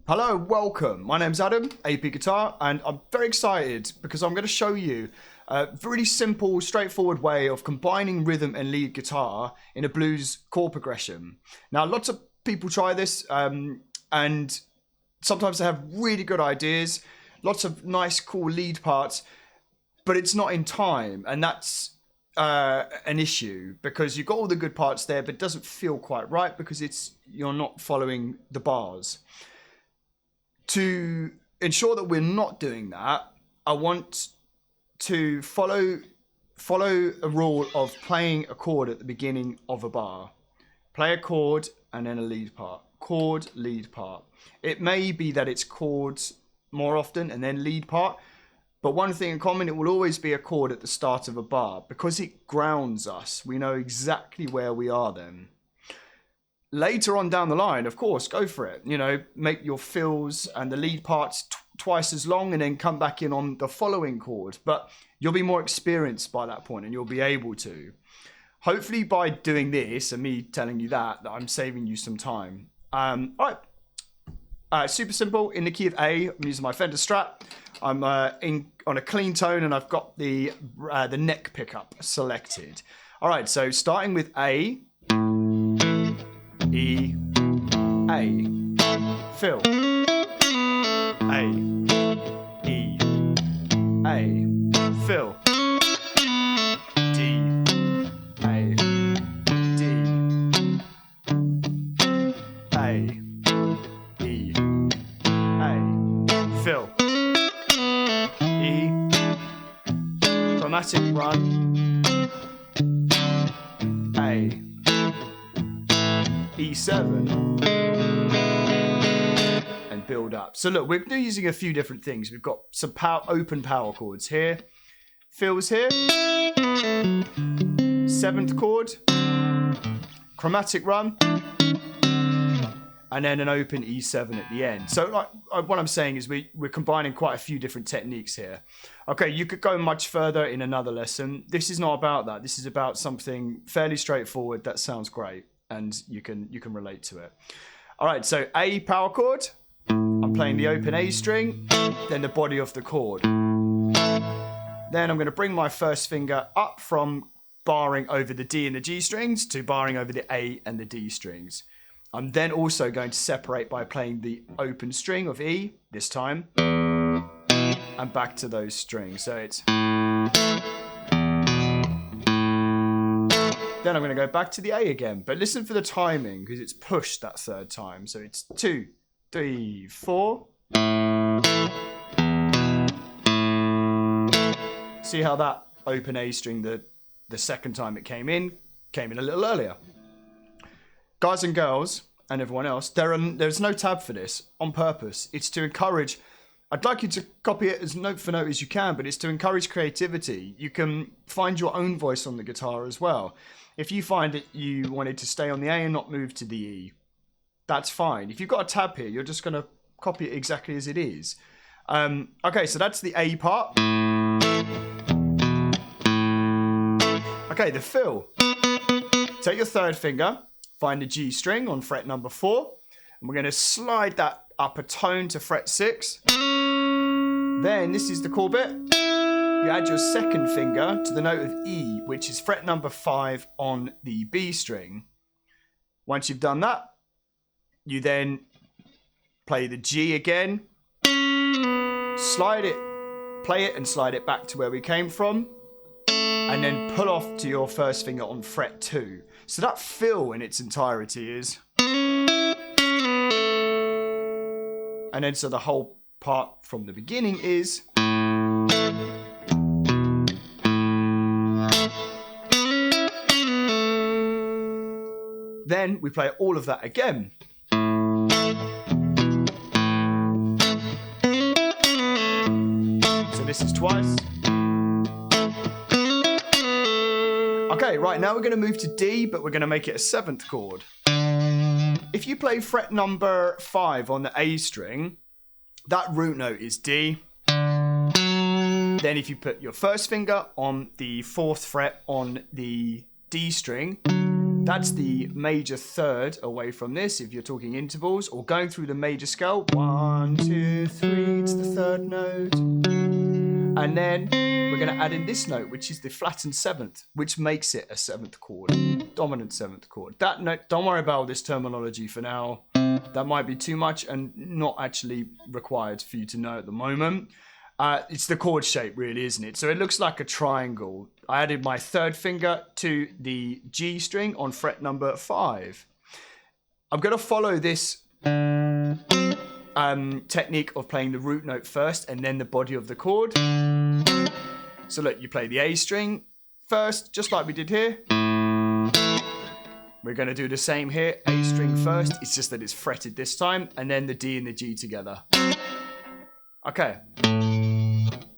Hello, welcome. My name's Adam, AP Guitar, and I'm very excited because I'm going to show you a really simple, straightforward way of combining rhythm and lead guitar in a blues chord progression. Now, lots of people try this, and sometimes they have really good ideas, lots of nice, cool lead parts, but it's not in time, and that's an issue because you've got all the good parts there, but it doesn't feel quite right because you're not following the bars. To ensure that we're not doing that, I want to follow a rule of playing a chord at the beginning of a bar. Play a chord and then a lead part. Chord, lead part. It may be that it's chords more often and then lead part, but one thing in common, it will always be a chord at the start of a bar because it grounds us. We know exactly where we are then. Later on down the line, of course, go for it. You know, make your fills and the lead parts twice as long and then come back in on the following chord. But you'll be more experienced by that point and you'll be able to. Hopefully by doing this and me telling you that I'm saving you some time. All right. Super simple. In the key of A, I'm using my Fender Strat. I'm on a clean tone and I've got the neck pickup selected. All right, so starting with A, E, A, fill, A, E, A, fill, D, A, D, A, E, A, fill, E, chromatic run, A, E7 and build up. So look, we're using a few different things. We've got some open power chords here, fills here, 7th chord, chromatic run, and then an open E7 at the end. So what I'm saying is we're combining quite a few different techniques here. Okay, you could go much further in another lesson. This is not about that. This is about something fairly straightforward that sounds great and you can relate to it. All right, so A power chord. I'm playing the open A string, then the body of the chord. Then I'm going to bring my first finger up from barring over the D and the G strings to barring over the A and the D strings. I'm then also going to separate by playing the open string of E this time and back to those strings. So it's... Then I'm going to go back to the A again. But listen for the timing because it's pushed that third time. So it's 2, 3, 4. See how that open A string, the second time it came in a little earlier. Guys and girls and everyone else, there's no tab for this on purpose. It's to encourage... I'd like you to copy it as note for note as you can, but it's to encourage creativity. You can find your own voice on the guitar as well. If you find that you wanted to stay on the A and not move to the E, that's fine. If you've got a tab here, you're just going to copy it exactly as it is. Okay, so that's the A part. Okay, the fill. Take your third finger, find the G string on fret number 4, and we're going to slide that up a tone to fret 6. Then, this is the chord bit. You add your second finger to the note of E, which is fret number 5 on the B string. Once you've done that, you then play the G again, slide it, play it and slide it back to where we came from, and then pull off to your first finger on fret 2. So that fill in its entirety is... And then so the whole part from the beginning is... Then we play all of that again. So this is twice. Okay, right, now we're going to move to D, but we're going to make it a 7th chord. If you play fret number 5 on the A string, that root note is D. Then if you put your first finger on the 4th fret on the D string, That's the major third away from this, if you're talking intervals, or going through the major scale. 1, 2, 3, it's the third note. And then we're going to add in this note, which is the flattened seventh, which makes it a seventh chord, dominant seventh chord. That note, don't worry about all this terminology for now. That might be too much and not actually required for you to know at the moment. It's the chord shape, really, isn't it? So it looks like a triangle. I added my third finger to the G string on fret number 5. I'm going to follow this technique of playing the root note first and then the body of the chord. So look, you play the A string first, just like we did here. We're going to do the same here, A string first, it's just that it's fretted this time, and then the D and the G together. Okay.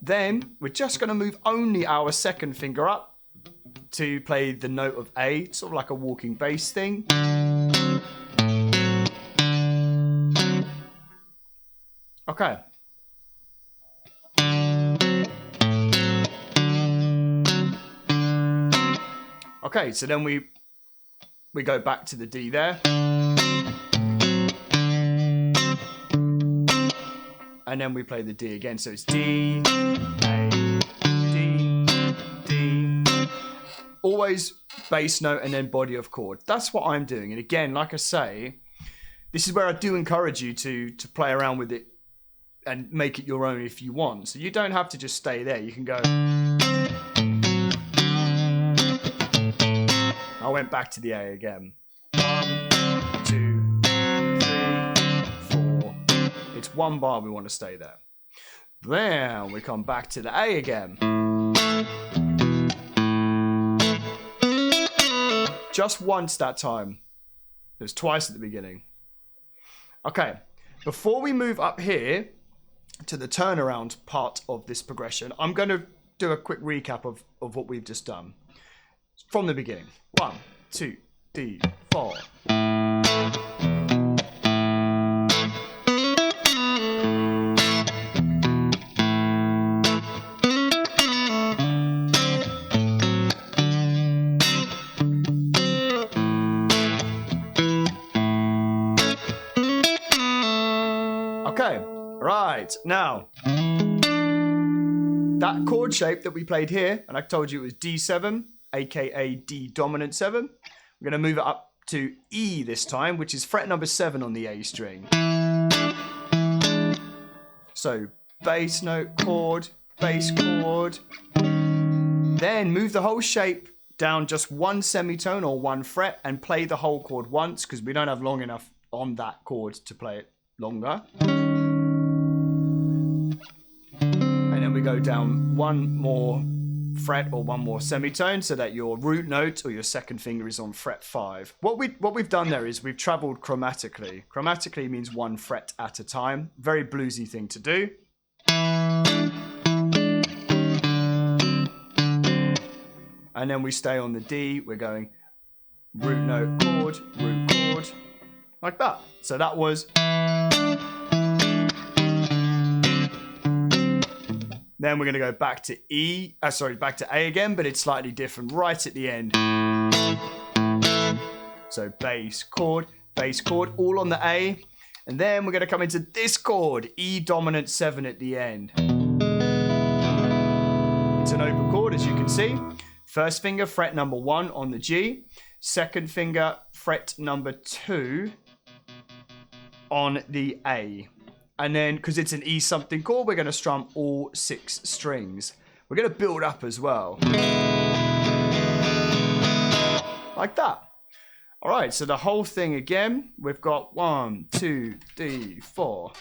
Then we're just going to move only our second finger up to play the note of A, sort of like a walking bass thing. Okay. Okay, so then we go back to the D there. And then we play the D again. So it's D, A, D, D. Always bass note and then body of chord. That's what I'm doing. And again, like I say, this is where I do encourage you to play around with it and make it your own if you want. So you don't have to just stay there. You can go. I went back to the A again. 1, 2, 3, 4. It's one bar, we want to stay there. Then we come back to the A again. Just once that time. There's twice at the beginning. Okay, before we move up here to the turnaround part of this progression, I'm going to do a quick recap of what we've just done. From the beginning. 1, 2, 3, 4. Okay, right, now, that chord shape that we played here, and I told you it was D7, aka D dominant 7, we're going to move it up to E this time, which is fret number 7 on the A string. So, bass note, chord, bass chord. Then move the whole shape down just one semitone or one fret and play the whole chord once, because we don't have long enough on that chord to play it longer. And then we go down one more fret or one more semitone so that your root note or your second finger is on fret 5. What we've done there is we've traveled chromatically. Chromatically means one fret at a time. Very bluesy thing to do. And then we stay on the D. We're going root note, chord, root, chord, like that. So that was. Then we're going to go back to back to A again, but it's slightly different right at the end. So bass chord, all on the A. And then we're going to come into this chord, E dominant 7 at the end. It's an open chord, as you can see. First finger, fret number 1 on the G. Second finger, fret number 2 on the A. And then, because it's an E something chord, we're going to strum all 6 strings. We're going to build up as well. Like that. All right, so the whole thing again, we've got 1, 2, 3, 4.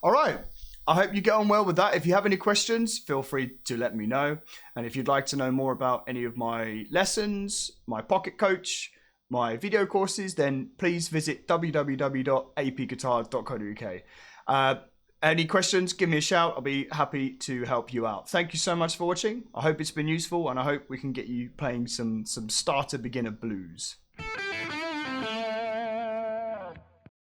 All right, I hope you get on well with that. If you have any questions, feel free to let me know. And if you'd like to know more about any of my lessons, my pocket coach, my video courses, then please visit www.apguitars.co.uk. Any questions, give me a shout. I'll be happy to help you out. Thank you so much for watching. I hope it's been useful, and I hope we can get you playing some starter beginner blues.